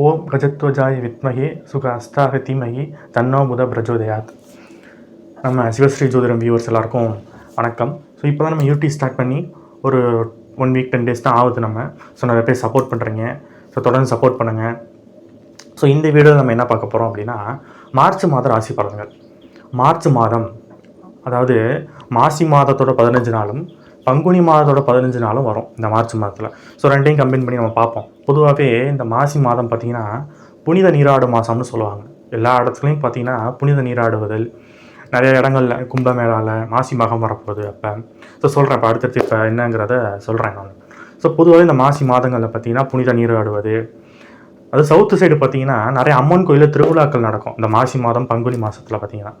ஓம் கஜத்வஜாய வித்மகே சுக அஸ்தாக தீமகி தன்னோ புத பிரஜோதயாத். நம்ம சிவஸ்ரீ ஜோதிடம் வியூவர்ஸ் எல்லாருக்கும் வணக்கம். ஸோ இப்போ தான் நம்ம யூடியூப் ஸ்டார்ட் பண்ணி ஒரு 1 வீக் 10 டேஸ் தான் ஆகுது நம்ம. ஸோ நிறைய பேர் சப்போர்ட் பண்ணுறீங்க. ஸோ தொடர்ந்து சப்போர்ட் பண்ணுங்கள். ஸோ இந்த வீடியோவில் நம்ம என்ன பார்க்க போகிறோம் அப்படின்னா, மார்ச் மாத ராசி பலன்கள். மார்ச் மாதம், அதாவது மாசி மாதத்தோட 15 நாளும் பங்குனி மாதத்தோட 15 நாளும் வரும் இந்த மார்ச் மாதத்தில். ஸோ ரெண்டையும் கம்பைன் பண்ணி நம்ம பார்ப்போம். பொதுவாகவே இந்த மாசி மாதம் பார்த்திங்கன்னா புனித நீராடு மாதம்னு சொல்லுவாங்க. எல்லா இடத்துலையும் பார்த்திங்கன்னா புனித நீராடுவதில் நிறைய இடங்களில் கும்பமேளாவில் மாசி மகம் வரப்போகுது. அப்போ ஸோ சொல்கிறேன், இப்போ அடுத்தடுத்து இப்போ என்னங்கிறத சொல்கிறேன் நான். ஸோ பொதுவாகவே இந்த மாசி மாதங்களில் பார்த்திங்கன்னா புனித நீராடுவது, அது சவுத்து சைடு பார்த்திங்கன்னா நிறைய அம்மன் கோயிலில் திருவிழாக்கள் நடக்கும் இந்த மாசி மாதம் பங்குனி மாதத்தில் பார்த்திங்கன்னா.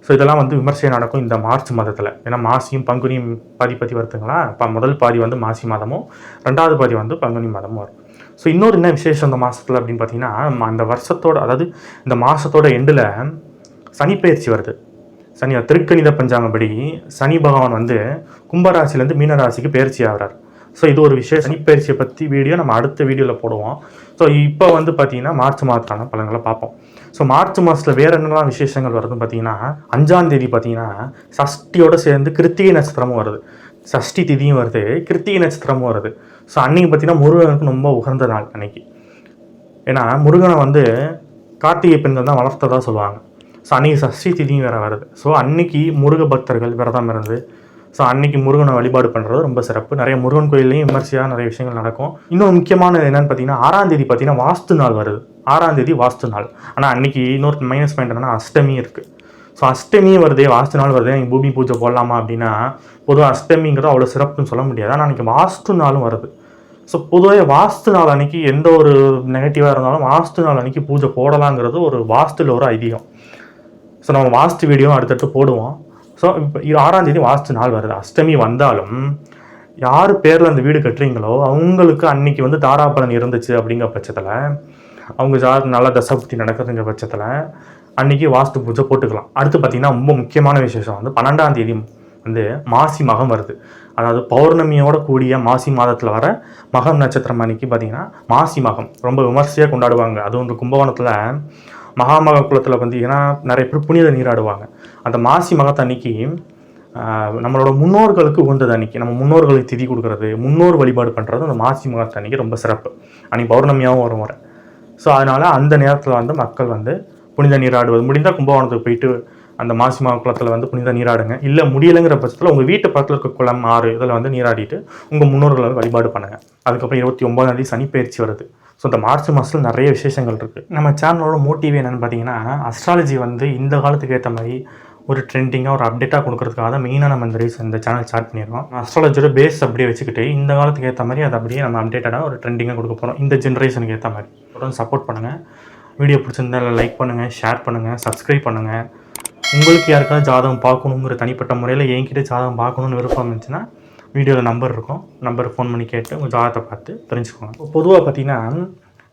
ஸோ இதெல்லாம் வந்து விமர்சையாக நடக்கும் இந்த மார்ச் மாதத்தில். ஏன்னா மாசியும் பங்குனியும் பாதி வருதுங்களா. இப்போ முதல் பாதி வந்து மாசி மாதமும், ரெண்டாவது பாதி வந்து பங்குனி மாதமும் வரும். ஸோ இன்னொரு என்ன விசேஷம் இந்த மாதத்தில் அப்படின்னு பார்த்தீங்கன்னா, அந்த வருஷத்தோட, அதாவது இந்த மாதத்தோட எண்டில் சனி பயிற்சி வருது. திருக்கணித பஞ்சாங்கப்படி சனி பகவான் வந்து கும்பராசிலேருந்து மீனராசிக்கு பயிற்சி ஆகிறார். ஸோ இது ஒரு விஷயம். சனி பயிற்சியை பற்றி வீடியோ நம்ம அடுத்த வீடியோவில் போடுவோம். ஸோ இப்போ வந்து பார்த்தீங்கன்னா மார்ச் மாதத்தான பலன்களை பார்ப்போம். ஸோ மார்ச் மாதத்தில் வேறு என்னெல்லாம் விசேஷங்கள் வருதுன்னு பார்த்தீங்கன்னா, 5ஆம் தேதி பார்த்தீங்கன்னா சஷ்டியோடு சேர்ந்து கிருத்திகை நட்சத்திரமும் வருது. சஷ்டி திதியும் வருது, கிருத்திகை நட்சத்திரமும் வருது. ஸோ அன்றைக்கி பார்த்தீங்கன்னா முருகனுக்கு ரொம்ப உகந்த நாள் அன்னைக்கு. ஏன்னா முருகனை வந்து கார்த்திகை பெண்கள் தான் வளர்த்ததாக சொல்லுவாங்க. ஸோ அன்றைக்கி சஷ்டி திதியும் வேறு வருது. ஸோ அன்றைக்கி முருக பக்தர்கள் விரதம் இருந்து ஸோ அன்றைக்கி முருகனை வழிபாடு பண்ணுறது ரொம்ப சிறப்பு. நிறைய முருகன் கோயிலையும் விமர்சையாக நிறைய விஷயங்கள் நடக்கும். இன்னும் முக்கியமானது என்னென்னு பார்த்தீங்கன்னா, 6ஆம் தேதி பார்த்தீங்கன்னா வாஸ்து நாள் வருது. 6ஆம் தேதி வாஸ்து நாள். ஆனால் அன்றைக்கி இன்னொரு மைனஸ் பாயிண்ட் என்னன்னா, அஷ்டமி இருக்குது. ஸோ அஷ்டமியும் வருதே, வாஸ்து நாள் வருதே, நீங்கள் பூமி பூஜை போடலாமா அப்படின்னா, பொதுவாக அஷ்டமிங்கிறது அவ்வளோ சிறப்புன்னு சொல்ல முடியாது. ஆனால் அன்றைக்கி வாஸ்து நாளும் வருது. ஸோ பொதுவாக வாஸ்து நாள் அன்றைக்கி எந்த ஒரு நெகட்டிவாக இருந்தாலும் வாஸ்து நாள் அன்றைக்கி பூஜை போடலாங்கிறது ஒரு வாஸ்துவில் ஒரு ஐதீகம். ஸோ நம்ம வாஸ்து வீடியோ அடுத்தடுத்து போடுவோம். ஸோ இப்போ 6ஆம் தேதி வாஸ்து நாள் வருது. அஷ்டமி வந்தாலும் யார் பேரில் அந்த வீடு கட்டுறீங்களோ அவங்களுக்கு அன்றைக்கி வந்து தாராபலன் இருந்துச்சு அப்படிங்கிற பட்சத்தில், அவங்க நல்ல தசபுத்தி நடக்கிறதுங்கிற பட்சத்தில் அன்றைக்கி வாஸ்து பூஜை போட்டுக்கலாம். அடுத்து பார்த்திங்கன்னா ரொம்ப முக்கியமான விசேஷம் வந்து 12ஆம் தேதி வந்து மாசி மகம் வருது. அதாவது பௌர்ணமியோட கூடிய மாசி மாதத்தில் வர மகம் நட்சத்திரம் அன்றைக்கி பார்த்திங்கன்னா மாசி மகம் ரொம்ப விமர்சையாக கொண்டாடுவாங்க. அதுவும் இந்த கும்பகோணத்தில் மகாமக குளத்தில் பார்த்தீங்கன்னா நிறைய பேர் புனித நீராடுவாங்க. அந்த மாசி மகத்தை அன்னைக்கு நம்மளோட முன்னோர்களுக்கு உகந்தது. அன்றைக்கி நம்ம முன்னோர்களுக்கு திதி கொடுக்குறது, முன்னோர் வழிபாடு பண்ணுறது அந்த மாசி மகத்தை அன்றைக்கி ரொம்ப சிறப்பு. அன்றைக்கி பௌர்ணமியாகவும் வரும் வர. ஸோ அதனால் அந்த நேரத்தில் வந்து மக்கள் வந்து புனித நீராடுவது, முடிந்தால் கும்பகோணத்துக்கு போயிட்டு அந்த மாசி மக குளத்தில் வந்து புனித நீராடுங்க. இல்லை முடியலைங்கிற பட்சத்தில் உங்கள் வீட்டு பக்கத்தில் இருக்க குளம், ஆறு இதில் வந்து நீராடிட்டு உங்கள் முன்னோர்களை வழிபாடு பண்ணுங்கள். அதுக்கப்புறம் 29ஆம் தேதி சனி பயிற்சி வருது. ஸோ இந்த மார்ச் மாதத்தில் நிறைய விசேஷங்கள் இருக்குது. நம்ம சேனலோட மோட்டிவ் என்னென்னு பார்த்தீங்கன்னா, அஸ்ட்ராலஜி வந்து இந்த காலத்துக்கு ஏற்ற மாதிரி ஒரு ட்ரெண்டிங்காக ஒரு அப்டேட்டாக கொடுக்குறதுக்காக தான் மெயினாக நம்ம இந்த சேனல் ஸ்டார்ட் பண்ணியிருக்கோம். அஸ்ட்ராலஜியோட பேஸ் அப்படியே வச்சுக்கிட்டு இந்த காலத்துக்கு ஏற்ற மாதிரி அதை அப்படியே நம்ம அப்டேட்டடாக ஒரு ட்ரெண்டிங்காக கொடுக்க போகிறோம். இந்த ஜென்ரேஷனுக்கு ஏற்ற மாதிரி தொடர்ந்து சப்போர்ட் பண்ணுங்கள். வீடியோ பிடிச்சிருந்தால் லைக் பண்ணுங்கள், ஷேர் பண்ணுங்கள், சப்ஸ்கிரைப் பண்ணுங்கள். உங்களுக்கு யாருக்காவது ஜாதகம் பார்க்கணுங்கிற தனிப்பட்ட முறையில் என்கிட்ட ஜாதகம் பார்க்கணுன்னு விருப்பம் இருந்துச்சுன்னா வீடியோவில் நம்பர் இருக்கும், நம்பருக்கு ஃபோன் பண்ணி கேட்டு உங்கள் ஜாதகத்தை பார்த்து தெரிஞ்சுக்கோங்க. பொதுவாக பார்த்திங்கன்னா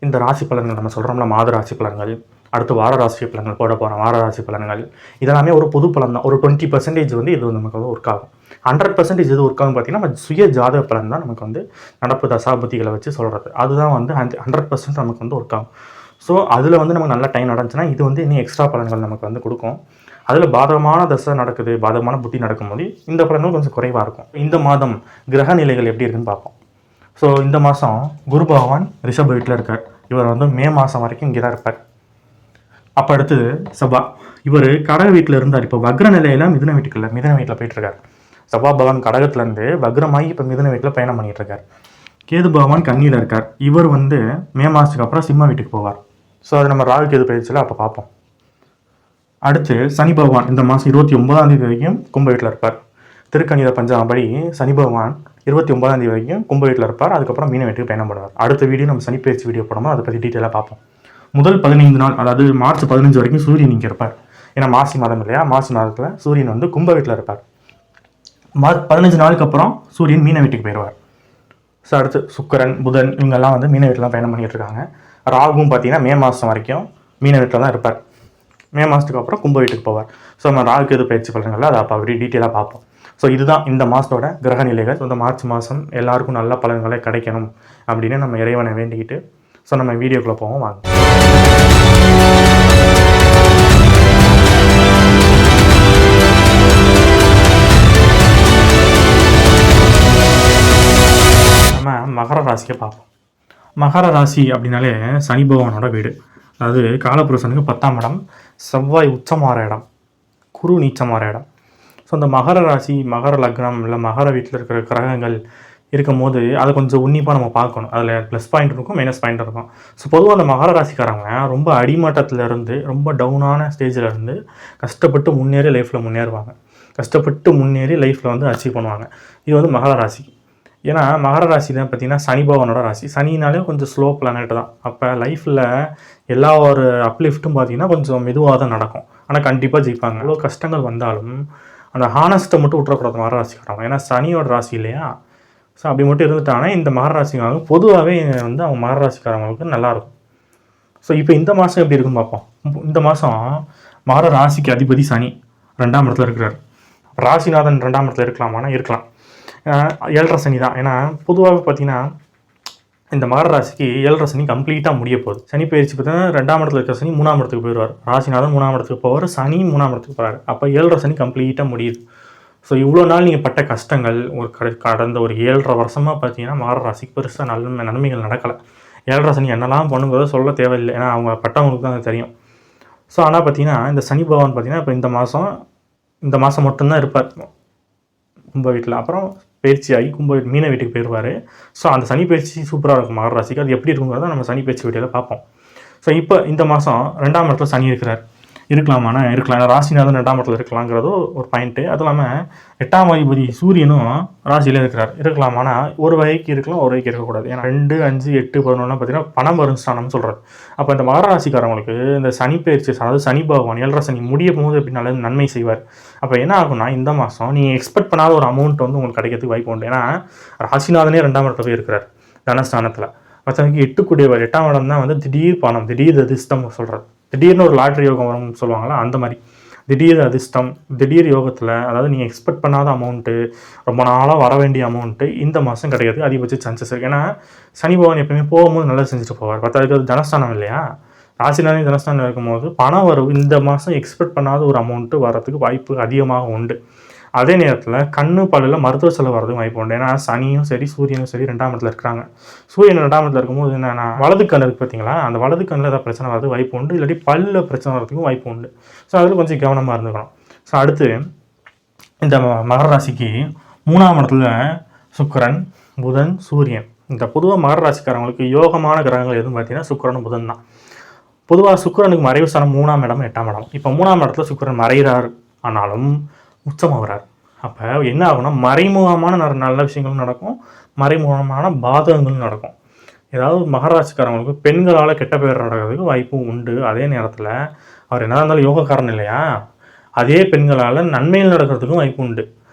இந்த ராசி பலன்கள் நம்ம சொல்கிறோம்ல, மாத ராசி பலன்கள், அடுத்து வார ராசி பலன்கள் போட போகிறோம், வார ராசி பலன்கள், இதெல்லாமே ஒரு பொது பலன் தான். ஒரு 20% வந்து இது நமக்கு வந்து ஒர்க் ஆகும். 100% இது ஒர்க் ஆகும் பார்த்திங்கன்னா நம்ம சுய ஜாதக பலன் தான் நமக்கு வந்து நடப்பு தசாபுத்திகளை வச்சு சொல்கிறது. அதுதான் வந்து 100% நமக்கு வந்து ஒர்க் ஆகும். ஸோ அதில் வந்து நமக்கு நல்ல டைம் நடந்துச்சுன்னா இது வந்து இன்னும் எக்ஸ்ட்ரா பலன்கள் நமக்கு வந்து கொடுக்கும். அதில் பாதகமான தசை நடக்குது, பாதகமான புத்தி நடக்கும்போது இந்த பலன்கள் கொஞ்சம் குறைவாக இருக்கும். இந்த மாதம் கிரக நிலைகள் எப்படி இருக்குன்னு பார்ப்போம். ஸோ இந்த மாதம் குரு பகவான் ரிஷப வீட்டில் இருக்கார். இவர் வந்து மே மாதம் வரைக்கும் இங்கே தான் இருப்பார். அப்போ அடுத்தது செவ்வாய், இவர் கடக வீட்டில் இருந்தார். இப்போ வக்ர நிலையில் மிதுன வீட்டில் போயிட்டுருக்கார். செவ்வாய் பகவான் கடகத்துலேருந்து வக்ரமாகி இப்போ மிதுன வீட்டில் பயணம் பண்ணிகிட்ருக்கார். கேது பகவான் கன்னியில் இருக்கார். இவர் வந்து மே மாதத்துக்கு அப்புறம் சிம்ம வீட்டுக்கு போவார். ஸோ அது நம்ம ராகு கேது பயிற்சியில் அப்போ பார்ப்போம். அடுத்து சனி பகவான் இந்த மாதம் 29ஆம் தேதி வரைக்கும் கும்ப வீட்டில் இருப்பார். திருக்கணித பஞ்சாங்கப்படி சனி பகவான் 29ஆம் தேதி வரைக்கும் கும்ப வீட்டில் இருப்பார். அதுக்கப்புறம் மீன வீட்டுக்கு பயணம் பண்ணுவார். அடுத்த வீடியோ நம்ம சனி பயிற்சி வீடியோ போடும்போது அதை பற்றி டீட்டெயிலாக பார்ப்போம். முதல் 15 நாள், அதாவது மார்ச் 15 வரைக்கும் சூரியன் இங்கே இருப்பார். ஏன்னா மாசி மாதம் இல்லையா, மாசி மாதத்தில் சூரியன் வந்து கும்ப வீட்டில் இருப்பார். 15 நாளுக்கு அப்புறம் சூரியன் மீன வீட்டுக்கு போயிடுவார். ஸோ அடுத்து சுக்கிரன், புதன் இவங்கெல்லாம் வந்து மீன வீட்டில் பயணம் பண்ணிகிட்டு இருக்காங்க. ராகுவும் பார்த்தீங்கன்னா மே மாதம் வரைக்கும் மீன வீட்டில் தான் இருப்பார். மே மாதத்துக்கு அப்புறம் கும்ப வீட்டுக்கு போவார். ஸோ நம்ம ராகு கேது பயிற்சி பலன்கள் அதை அப்போ அப்படி டீட்டெயிலாக பார்ப்போம். ஸோ இதுதான் இந்த மாதத்தோட கிரக நிலைகள். இந்த மார்ச் மாதம் எல்லாருக்கும் நல்ல பலன்களை கிடைக்கணும் அப்படின்னு நம்ம இறைவனை வேண்டிக்கிட்டு ஸோ நம்ம வீடியோக்குள்ளே போவோம் வாங்க. நம்ம மகர ராசியை பார்ப்போம். மகர ராசி அப்படின்னாலே சனி பகவானோட வீடு. அதாவது காலபுருஷனுக்கு 10ஆம் இடம், செவ்வாய் உச்சமாற இடம், குரு நீச்சமாற இடம். ஸோ அந்த மகர ராசி, மகர லக்னம் இல்லை மகர வீட்டில் இருக்கிற கிரகங்கள் இருக்கும் போது அதை கொஞ்சம் உன்னிப்பாக நம்ம பார்க்கணும். அதில் ப்ளஸ் பாயிண்ட் இருக்கும், மைனஸ் பாயிண்ட் இருக்கும். ஸோ பொதுவாக அந்த மகர ராசிக்காரங்க ரொம்ப அடிமட்டத்திலேருந்து ரொம்ப டவுனான ஸ்டேஜில் இருந்து கஷ்டப்பட்டு முன்னேறி லைஃப்பில் முன்னேறுவாங்க. கஷ்டப்பட்டு முன்னேறி லைஃப்பில் வந்து அச்சீவ் பண்ணுவாங்க. இது வந்து மகர ராசி. ஏன்னா மகர ராசி தான் பார்த்திங்கன்னா சனி பகவானோட ராசி. சனினாலே கொஞ்சம் ஸ்லோ பிளானட் தான். அப்போ லைஃப்பில் எல்லா ஒரு அப்லிஃப்ட்டும் பார்த்திங்கன்னா கொஞ்சம் மெதுவாக தான் நடக்கும். ஆனால் கண்டிப்பாக ஜெயிப்பாங்க. எவ்வளோ கஷ்டங்கள் வந்தாலும் அந்த ஹானஸ்ட்டை மட்டும் விட்டுறக்கூடாது மகர ராசிக்காரங்க. ஏன்னா சனியோட ராசி இல்லையா? ஸோ அப்படி மட்டும் இருந்துட்டாங்கன்னா இந்த மகர ராசிக்காரங்க பொதுவாகவே வந்து அவங்க மகர ராசிக்காரங்களுக்கு நல்லாயிருக்கும். ஸோ இப்போ இந்த மாதம் எப்படி இருக்குன்னு பார்ப்போம். இந்த மாதம் மகர ராசிக்கு அதிபதி சனி 2ஆம் இடத்துல இருக்கிறார். ராசிநாதன் 2ஆம் இடத்துல இருக்கலாமானா இருக்கலாம். 7.5 சனி தான். ஏன்னா பொதுவாக பார்த்தீங்கன்னா இந்த மகர ராசிக்கு 7.5 சனி கம்ப்ளீட்டாக முடிய போகுது. சனி பயிற்சி பார்த்தீங்கன்னா 2ஆம் இடத்துல இருக்கிற சனி 3ஆம் இடத்துக்கு போயிடுவார். ராசிநாதன் 3ஆம் இடத்துக்கு போவார், சனி 3ஆம் இடத்துக்கு போகிறார். அப்போ 7.5 சனி கம்ப்ளீட்டாக முடியுது. ஸோ இவ்வளோ நாள் நீங்கள் பட்ட கஷ்டங்கள் ஒரு கடந்த ஒரு 7.5 வருஷமாக பார்த்தீங்கன்னா மகர ராசிக்கு பெருசாக நன்மைகள் நடக்கலை. 7.5 சனி என்னெல்லாம் பண்ணுங்கிறத சொல்ல தேவையில்லை. ஏன்னா அவங்க பட்டவங்களுக்கு தான் அது தெரியும். ஸோ ஆனால் பார்த்தீங்கன்னா இந்த சனி பகவான் பார்த்தீங்கன்னா இப்போ இந்த மாதம் மட்டும்தான் இருப்பார் கும்ப வீட்டில். அப்புறம் பயிற்சியாகி மீன வீட்டுக்கு போயிடுவார். ஸோ அந்த சனி பயிற்சி சூப்பராக இருக்கும் மகர ராசிக்கு. அது எப்படி இருக்குங்கிறத நம்ம சனி பயிற்சி வீடியோவில் பார்ப்போம். ஸோ இப்போ இந்த மாதம் 2ஆம் இடத்துல சனி இருக்கலாமானா இருக்கலாம். ஏன்னா ராசிநாதன் 2ஆம் இடத்துல இருக்கலாங்கிறதோ ஒரு பாயிண்ட்டு. அது இல்லாமல் 8ஆம் அதிபதி சூரியனும் ராசியிலே இருக்கலாமானா ஒரு வகைக்கு இருக்கலாம், ஒரு வகைக்கு இருக்கக்கூடாது. ஏன்னா 2, 5, 8, 11 பார்த்தீங்கன்னா பணம் வரும் ஸ்தானம்னு சொல்கிறது. அப்போ இந்த மகர ராசிக்காரங்களுக்கு இந்த சனி பயிற்சி, அதாவது சனி பகவான் 7.5 சனி முடிய போது எப்படி நல்ல நன்மை செய்வார். அப்போ என்ன ஆகும்னா இந்த மாதம் நீங்கள் எக்ஸ்பெக்ட் பண்ணாத ஒரு அமௌண்ட் வந்து உங்களுக்கு கிடைக்கிறதுக்கு வாய்ப்பு உண்டு. ஏன்னா ராசிநாதனே 2ஆம் இடத்துல போய் இருக்கிறார் தனஸ்தானத்தில். மற்றவங்க 8ஆம் இடம் தான் வந்து திடீர் பணம், திடீர் அதிர்ஷ்டம் சொல்கிறது. திடீர்னு ஒரு லாட்ரி யோகம் வரும்னு சொல்லுவாங்களா, அந்த மாதிரி திடீர் அதிர்ஷ்டம், திடீர் யோகத்தில், அதாவது நீங்கள் எக்ஸ்பெக்ட் பண்ணாத அமௌண்ட்டு, ரொம்ப நாளாக வர வேண்டிய அமௌண்ட்டு இந்த மாதம் கிடையாது. அதிகபட்ச சான்சஸ் இருக்குது. ஏன்னா சனி பகவான் எப்பயுமே போகும்போது நல்லா செஞ்சுட்டு போவார். பத்தாவதுக்கு அது தனஸ்தானம் இல்லையா? ராசிநாதன் தனஸ்தானம் இருக்கும்போது பணம் வரும். இந்த மாதம் எக்ஸ்பெக்ட் பண்ணாத ஒரு அமௌண்ட்டு வரதுக்கு வாய்ப்பு அதிகமாக உண்டு. அதே நேரத்தில் கண்ணு பல்லில் மருத்துவ செலவு வரதுக்கு வாய்ப்பு உண்டு. ஏன்னா சனியும் சரி சூரியனும் சரி 2ஆம் இடத்துல இருக்கிறாங்க. சூரியன் 2ஆம் இடத்துல இருக்கும்போது என்னென்னா வலது கண் இருக்குது பார்த்தீங்களா, அந்த வலது கண்ணில் ஏதாவது பிரச்சனை வரதுக்கு வாய்ப்பு உண்டு. இல்லாட்டி பல்லில் பிரச்சனை வரதுக்கும் வாய்ப்பு உண்டு. ஸோ அதில் கொஞ்சம் கவனமாக இருந்துக்கணும். ஸோ அடுத்து இந்த மகர ராசிக்கு 3ஆம் இடத்துல சுக்கிரன், புதன், சூரியன். இந்த பொதுவாக மகர ராசிக்காரங்களுக்கு யோகமான கிரகங்கள் எதுவும் பார்த்தீங்கன்னா சுக்கிரன், புதன் தான். பொதுவாக சுக்கிரனுக்கு மறைவு ஸ்தானம் 3ஆம் இடம், 8ஆம் இடம். இப்போ 3ஆம் இடத்துல சுக்கிரன் மறைகிறார், ஆனாலும் உச்சமாகிறார். அப்போ என்ன ஆகும்னா மறைமுகமான நல்ல விஷயங்களும் நடக்கும், மறைமுகமான பாதகங்களும் நடக்கும். ஏதாவது மகராசிக்காரங்களுக்கு பெண்களால் கெட்ட பேர் நடக்கிறதுக்கு வாய்ப்பும் உண்டு. அதே நேரத்தில் அவர் என்ன இருந்தாலும் யோகக்காரன் இல்லையா, அதே பெண்களால் நன்மைகள் நடக்கிறதுக்கும் வாய்ப்பு உண்டு.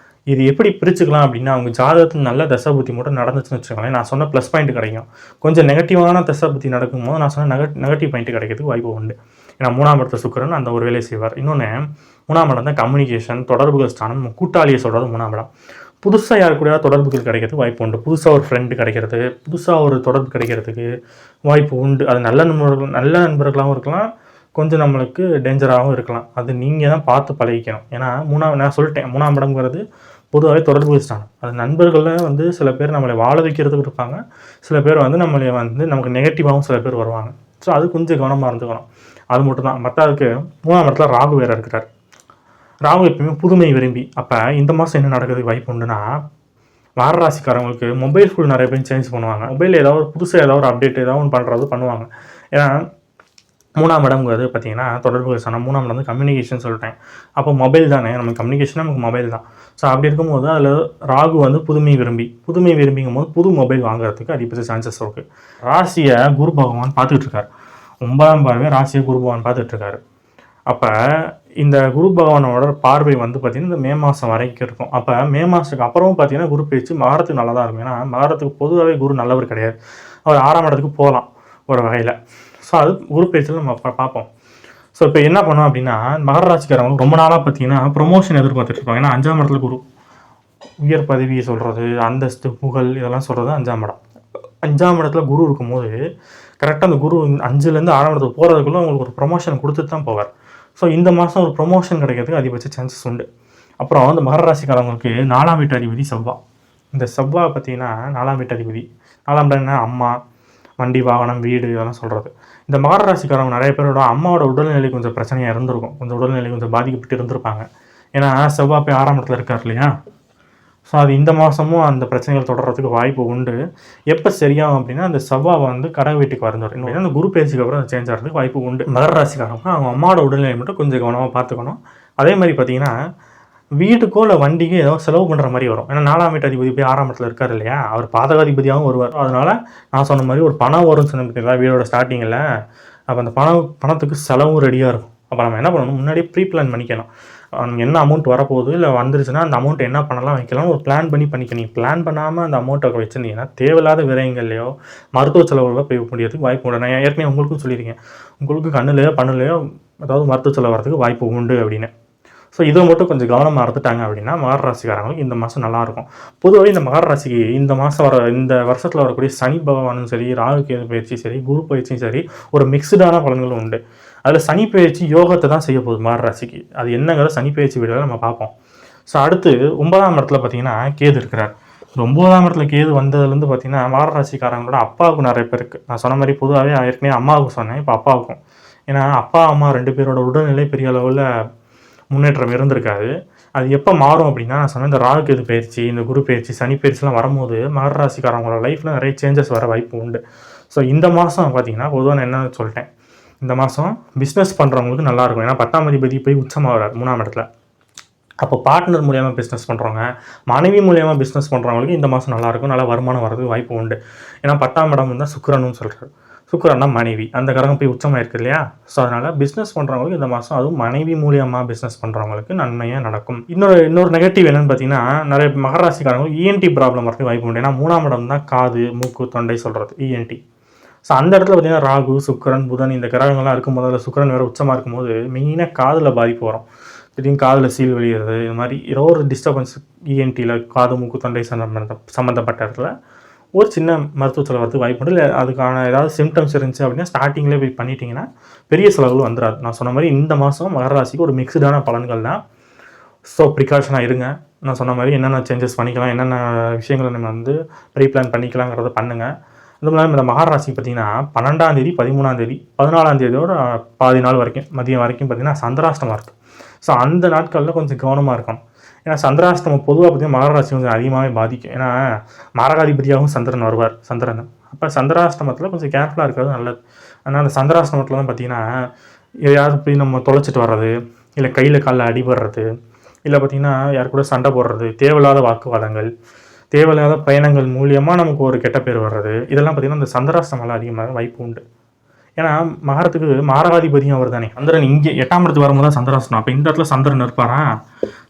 இது எப்படி பிரிச்சுக்கலாம் அப்படின்னா, அவங்க ஜாதகத்தில் நல்ல தசாபுத்தி மட்டும் நடந்துச்சுன்னு வச்சுக்கோங்களேன், நான் சொன்ன ப்ளஸ் பாயிண்ட் கிடைக்கும். கொஞ்சம் நெகட்டிவான தசாபுத்தி நடக்கும்போது நான் சொன்ன நெகட்டிவ் பாயிண்ட் கிடைக்கிறதுக்கு வாய்ப்பு உண்டு. ஏன்னா 3ஆம் இடத்துல சுக்கிரன் அந்த ஒரு வேலையை செய்வார். இன்னொன்று 3ஆம் இடம் தான் கம்யூனிகேஷன், தொடர்புகள் ஸ்தானம், கூட்டாளியை சொல்கிறது 3ஆம் இடம். புதுசாக யாரு கூட தொடர்புகள் கிடைக்கிறதுக்கு வாய்ப்பு உண்டு. புதுசாக ஒரு ஃப்ரெண்டு கிடைக்கிறது, புதுசாக ஒரு தொடர்பு கிடைக்கிறதுக்கு வாய்ப்பு உண்டு. அது நல்ல நண்பர்களாகவும் இருக்கலாம், கொஞ்சம் நம்மளுக்கு டேஞ்சராகவும் இருக்கலாம். அது நீங்கள் தான் பார்த்து பழகிக்கணும். ஏன்னா நான் சொல்லிட்டேன் 3ஆம் இடம்ங்கிறது பொதுவாகவே தொடர்பு ஸ்தானம். அது நண்பர்களில் வந்து சில பேர் நம்மளை வாழ வைக்கிறதுக்கு இருப்பாங்க, சில பேர் வந்து நம்மளை வந்து நமக்கு நெகட்டிவாகவும் சில பேர் வருவாங்க. ஸோ அது கொஞ்சம் கவனமாக இருந்துக்கணும். அது மட்டும் தான். மற்றதுக்கு 3ஆம் இடத்துல ராகு வேறு இருக்கிறார். ராகு எப்பயுமே புதுமை விரும்பி. அப்போ இந்த மாதம் என்ன நடக்கிறதுக்கு வாய்ப்பு உண்டுன்னா, மகர ராசிக்காரங்களுக்கு மொபைல் ஃபுல் நிறைய பேர் சேஞ்ச் பண்ணுவாங்க. மொபைலில் ஏதாவது ஒரு புதுசாக ஏதாவது ஒரு அப்டேட் ஏதாவது ஒன்று பண்ணுவாங்க. ஏன்னா 3ஆம் இடம்ங்கிறது பார்த்தீங்கன்னா தொடர்பு ஸ்தானம். 3ஆம் இடம் வந்து கம்யூனிகேஷன் சொல்லிட்டேன். அப்போ மொபைல் தானே, நம்ம கம்யூனிகேஷன் நமக்கு மொபைல் தான். ஸோ அப்படி இருக்கும்போது அதில் ராகு வந்து புதுமை விரும்பிங்கும் போது புது மொபைல் வாங்குறதுக்கு அதிகபட்ச சான்சஸ் இருக்குது. ராசியை குரு பகவான் பார்த்துக்கிட்டு இருக்காரு. 9ஆம் பார்வை ராசியை குரு பகவான் பார்த்துட்ருக்காரு. அப்போ இந்த குரு பகவானோட பார்வை வந்து பார்த்திங்கன்னா இந்த மே மாதம் வரைக்கும் இருக்கும். அப்போ மே மாதத்துக்கு அப்புறமும் பார்த்திங்கன்னா குரு பேச்சு மகரத்துக்கு நல்லா தான் இருக்கும். ஏன்னா மகரத்துக்கு பொதுவாகவே குரு நல்லவர் கிடையாது. அவர் 6ஆம் இடத்துக்கு போகலாம் ஒரு வகையில். ஸோ அது குரு பேச்சில் நம்ம பார்ப்போம். ஸோ இப்போ என்ன பண்ணோம் அப்படின்னா, மகர ராசிக்காரங்க ரொம்ப நாளாக பார்த்தீங்கன்னா ப்ரொமோஷன் எதிர்பார்த்துட்டு இருப்பாங்க. ஏன்னா 5ஆம் இடத்துல குரு உயர் பதவியை சொல்கிறது, அந்தஸ்து, புகழ் இதெல்லாம் சொல்கிறது 5ஆம் இடம். 5ஆம் இடத்துல குரு இருக்கும்போது கரெக்டாக அந்த குரு 5லேருந்து 6ஆம் இடத்துக்கு போகிறதுக்குள்ளே உங்களுக்கு ஒரு ப்ரொமோஷன் கொடுத்துட்டு தான் போவார். ஸோ இந்த மாதம் ஒரு ப்ரொமோஷன் கிடைக்கிறதுக்கு அதிகபட்ச சான்சஸ் உண்டு. அப்புறம் அந்த மகர ராசிக்காரங்களுக்கு 4ஆம் வீட்டு அதிபதி செவ்வாய். இந்த செவ்வாய் பார்த்தீங்கன்னா 4ஆம் வீட்டு அதிபதி. 4ஆம் இடம் என்ன? அம்மா, வண்டி, வாகனம், வீடு இதெல்லாம் சொல்கிறது. இந்த மகர ராசிக்காரங்க நிறைய பேரோட அம்மாவோட உடல்நிலை கொஞ்சம் பிரச்சனையாக இருந்திருக்கும். கொஞ்சம் உடல்நிலை கொஞ்சம் பாதிக்கப்பட்டு இருந்திருப்பாங்க. ஏன்னா செவ்வாய் போய் 6ஆம் இடத்துல இருக்கார் இல்லையா? ஸோ அது இந்த மாதமும் அந்த பிரச்சனைகள் தொடர்றதுக்கு வாய்ப்பு உண்டு. எப்போ சரியாகும் அப்படின்னா அந்த செவ்வாய் வந்து கடக வீட்டுக்கு வரணும். இன்னும் அந்த குரு பேச்சுக்கு அப்புறம் அது சேஞ்ச் ஆகிறதுக்கு வாய்ப்பு உண்டு. மகர ராசிக்காரங்க அவங்க அம்மாவோட உடல்நிலை மட்டும் கொஞ்சம் கவனமாக பார்த்துக்கணும். அதே மாதிரி பார்த்தீங்கன்னா வீட்டுக்கோ இல்லை வண்டிக்கோ ஏதோ செலவு பண்ணுற மாதிரி வரும். ஏன்னா 4ஆம் வீட்டு அதிபதி போய் 6ஆம் இடத்துல இருக்கார் இல்லையா? அவர் பாதகாதிபதியாகவும் வருவார். அதனால் நான் சொன்ன மாதிரி ஒரு பணம் வரும்னு சொன்ன பார்த்தீங்களா வீடோட ஸ்டார்டிங்கில். அப்போ அந்த பணத்துக்கு செலவும் ரெடியாக இருக்கும். அப்போ நம்ம என்ன பண்ணணும், முன்னாடியே ப்ரீ பிளான் பண்ணிக்கணும். என்ன அமௌண்ட் வரப்போகுது இல்லை வந்துருச்சுன்னா அந்த அமௌண்ட் என்ன பண்ணலாம் வைக்கலாம்னு ஒரு பிளான் பண்ணிக்கணும். பிளான் பண்ணாமல் அந்த அமௌண்ட்டை வச்சுருந்தீங்கன்னா தேவையில்லாத விரயங்கள்லையோ மருத்துவ செலவுகளோ போய் முடியறதுக்கு வாய்ப்பு உண்டு. நான் ஏற்கனவே உங்களுக்கும் சொல்லியிருக்கேன், உங்களுக்கு கண்ணுலையோ பண்ணலையோ அதாவது மருத்துவ செலவு வரதுக்கு வாய்ப்பு உண்டு அப்படின்னு. ஸோ இதை மட்டும் கொஞ்சம் கவனமாக இருந்துட்டாங்க அப்படின்னா மகர ராசிக்காரங்களுக்கு இந்த மாதம் நல்லாயிருக்கும். பொதுவாக இந்த மகர ராசிக்கு இந்த மாதம் இந்த வருஷத்தில் வரக்கூடிய சனி பகவானும் சரி, ராகு கேது பயிற்சியும் சரி, குரு பயிற்சியும் சரி ஒரு மிக்சடான பலன்களும் உண்டு. அதில் சனி பயிற்சி யோகத்தை தான் செய்ய போகுது மகர ராசிக்கு. அது என்னங்கிற சனி பயிற்சி வீடியோவில் நம்ம பார்ப்போம். ஸோ அடுத்து 9ஆம் இடத்துல பார்த்தீங்கன்னா கேது இருக்கிறார். 9ஆம் இடத்துல கேது வந்ததுலேருந்து பார்த்தீங்கன்னா மகர ராசிக்காரங்களோட அப்பாவுக்கு நிறைய பேருக்கு நான் சொன்ன மாதிரி பொதுவாகவே ஏற்கனவே அம்மாவுக்கு சொன்னேன், இப்போ அப்பாவுக்கும். ஏன்னா அப்பா அம்மா 2 பேரோட உடல்நிலை பெரிய அளவில் முன்னேற்றம் இருந்திருக்காது. அது எப்போ மாறும் அப்படின்னா நான் சொன்னேன் இந்த ராகு கேது பயிற்சி, இந்த குரு பயிற்சி, சனி பயிற்சிலாம் வரும்போது மகர ராசிக்காரங்களோட லைஃப்பில் நிறைய சேஞ்சஸ் வர வாய்ப்பு உண்டு. ஸோ இந்த மாதம் பார்த்தீங்கன்னா பொதுவாக நான் என்ன சொல்லிட்டேன், இந்த மாதம் பிஸ்னஸ் பண்ணுறவங்களுக்கு நல்லாயிருக்கும். ஏன்னா 10ஆம் அதிபதி போய் உச்சமாகிறார் 3ஆம் இடத்துல. அப்போ பார்ட்னர் மூலியமாக பிஸ்னஸ் பண்ணுறவங்க, மனைவி மூலியமாக பிஸ்னஸ் பண்ணுறவங்களுக்கு இந்த மாதம் நல்லாயிருக்கும். நல்லா வருமானம் வரதுக்கு வாய்ப்பு உண்டு. ஏன்னா 10ஆம் இடம் வந்து சுக்கிரன்னு சொல்கிறார். சுக்கிரன்னா மனைவி, அந்த கிரகம் போய் உச்சமாக இருக்குது இல்லையா? ஸோ அதனால் பிஸ்னஸ் பண்ணுறவங்களுக்கு இந்த மாதம் அதுவும் மனைவி மூலியமாக பிஸ்னஸ் பண்ணுறவங்களுக்கு நன்மையாக நடக்கும். இன்னொரு நெகட்டிவ் என்னென்னு பார்த்தீங்கன்னா நிறைய மகர ராசிக்காரங்களுக்கு இஎன்டி ப்ராப்ளம் வரதுக்கு வாய்ப்பு உண்டு. ஏன்னா 3ஆம் இடம் தான் காது, மூக்கு, தொண்டை சொல்கிறது இஎன்டி. ஸோ அந்த இடத்துல பார்த்தீங்கன்னா ராகு, சுக்கிரன், புதன் இந்த கிரகங்கள்லாம் இருக்கும்போது அதில் சுக்கிரன் வேறு உச்சமாக இருக்கும்போது மெயினாக காதில் பாதிப்பு வரும். திடீர்னு காதில் சீல் வெளியிடுறது, இது மாதிரி ஏதோ ஒரு டிஸ்டர்பன்ஸ் இஎன்டியில் காது, மூக்கு, தொண்டை சம்மந்தப்பட்ட இடத்துல ஒரு சின்ன மருத்துவ செலவு வரதுக்கு வாய்ப்பு உண்டு. இல்லை அதுக்கான ஏதாவது சிம்டம்ஸ் இருந்துச்சு அப்படின்னா ஸ்டார்டிங்லேயே போய் பண்ணிட்டீங்கன்னா பெரிய செலவுகள் வந்துடாது. நான் சொன்ன மாதிரி இந்த மாதம் மகர ராசிக்கு ஒரு மிக்சடான பலன்கள் தான். ஸோ ப்ரிகாஷனாக இருங்க. நான் சொன்ன மாதிரி என்னென்ன சேஞ்சஸ் பண்ணிக்கலாம், என்னென்ன விஷயங்களை நம்ம வந்து ப்ரீ பிளான் பண்ணிக்கலாங்கிறத பண்ணுங்கள். அதுவும் இல்லாமல் இந்த மகர ராசிக்கு பார்த்தீங்கன்னா 12ஆம் தேதி, 13ஆம் தேதி, 14ஆம் தேதியோட பாதி நாள் வரைக்கும் மதியம் வரைக்கும் பார்த்தீங்கன்னா சந்திராஷ்டமம் இருக்குது. ஸோ அந்த நாட்களில் கொஞ்சம் கவனமாக இருக்கணும். ஏன்னா சந்திராஷ்டமம் பொதுவாக பார்த்தீங்கன்னா மகர ராசி கொஞ்சம் அதிகமாகவே பாதிக்கும். ஏன்னா மாரகாதிபதியாகவும் சந்திரன் வருவார். அப்போ சந்திராஷ்டமத்தில் கொஞ்சம் கேர்ஃபுல்லாக இருக்கிறது நல்லது. ஆனால் அந்த சந்திராஷ்டமத்தில் தான் பார்த்தீங்கன்னா யாரும் போய் நம்ம தொலைச்சிட்டு வர்றது, இல்லை கையில் காலில் அடிபடுறது, இல்லை பார்த்திங்கன்னா யார் கூட சண்டை போடுறது, தேவையில்லாத வாக்குவாதங்கள், தேவையில்லாத பயணங்கள் மூலியமாக நமக்கு ஒரு கெட்ட பேர் வர்றது, இதெல்லாம் பார்த்திங்கன்னா இந்த சந்திராஷ்டமெல்லாம் அதிகமாக வாய்ப்பு உண்டு. ஏன்னா மகரத்துக்கு மாரகாதிபதியும் அவர் தானே. சந்திரன் இங்கே 8ஆம் இடத்துக்கு வரும்போது தான் சந்திராஷ்டமம். அப்போ இந்த இடத்துல சந்திரன் இருப்பாரா,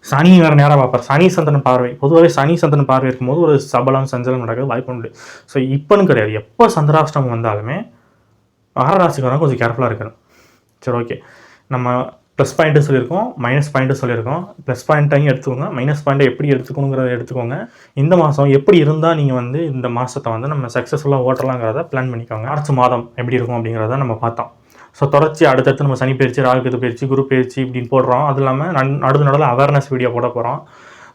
சனி வேறு நேரம் பார்ப்பார். சனி சந்திரன் பார்வை பொதுவாகவே சனி சந்திரன் பார்வை இருக்கும்போது ஒரு சபலம் சஞ்சலம் நடக்க வாய்ப்பு உண்டு. ஸோ இப்போன்னு கிடையாது, எப்போ சந்திராஷ்டமம் வந்தாலுமே மகர ராசிக்காரங்க கொஞ்சம் கேர்ஃபுல்லாக இருக்கணும். சரி, ஓகே. நம்ம ப்ளஸ் பாயிண்ட்டு சொல்லியிருக்கோம், மைனஸ் பாயிண்ட்டு சொல்லியிருக்கோம். ப்ளஸ் பாயிண்ட்டையும் எடுத்துக்கோங்க, மைனஸ் பாயிண்ட்டை எப்படி எடுத்துக்கணுங்கிறத எடுத்துக்கோங்க. இந்த மாதம் எப்படி இருந்தால் நீங்கள் வந்து இந்த மாதத்தை வந்து நம்ம சக்ஸஸ்ஃபுல்லாக ஓட்டலாங்கிறத பிளான் பண்ணிக்கோங்க. மார்ச் மாதம் எப்படி இருக்கும் அப்படிங்கிறத நம்ம பார்த்தோம். ஸோ தொடர்ச்சி அடுத்தடுத்து நம்ம சனி பயிற்சி, ராகு கேது பயிற்சி, குரு பயிற்சி இப்படின்னு போடுறோம். அது இல்லாமல் நடுவில் அவேர்னஸ் வீடியோ போட போகிறோம்,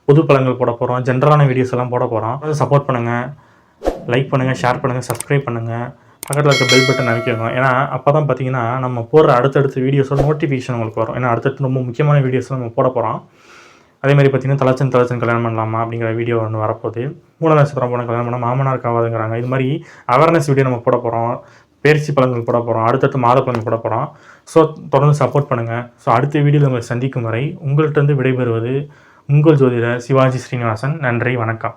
பொது பலன்கள் போட போகிறோம், ஜென்ரலான வீடியோஸ் எல்லாம் போட போகிறோம். சப்போர்ட் பண்ணுங்கள், லைக் பண்ணுங்கள், ஷேர் பண்ணுங்கள், சப்ஸ்கிரைப் பண்ணுங்கள், பக்கத்தில் இருக்க பெல் பட்டன் அமைக்கணும். ஏன்னா அப்போ தான் பார்த்தீங்கன்னா நம்ம போடுற அடுத்தடுத்த வீடியோஸோட நோட்டிஃபிகேஷன் உங்களுக்கு வரும். ஏன்னா அடுத்தடுத்து ரொம்ப முக்கியமான வீடியோஸ் நம்ம போட போகிறோம். அதேமாதிரி பார்த்தீங்கன்னா தலச்சன் கல்யாணம் பண்ணலாமா அப்படிங்கிற வீடியோ ஒன்று வரப்போகுது. மூல நட்சத்திரம் போன கல்யாணம் பண்ணால் மாமனார் காவாதுங்கிறாங்க. இது மாதிரி அவேர்னஸ் வீடியோ நம்ம போட போகிறோம், பயிற்சி பலன்கள் போட போகிறோம், அடுத்தடுத்து மாத பலன்கள் போட போகிறோம். ஸோ தொடர்ந்து சப்போர்ட் பண்ணுங்கள். ஸோ அடுத்த வீடியோவில் உங்களை சந்திக்கும் வரை உங்கள்கிட்ட விடைபெறுவது உங்கள் ஜோதிடர் சிவாஜி ஸ்ரீனிவாசன். நன்றி, வணக்கம்.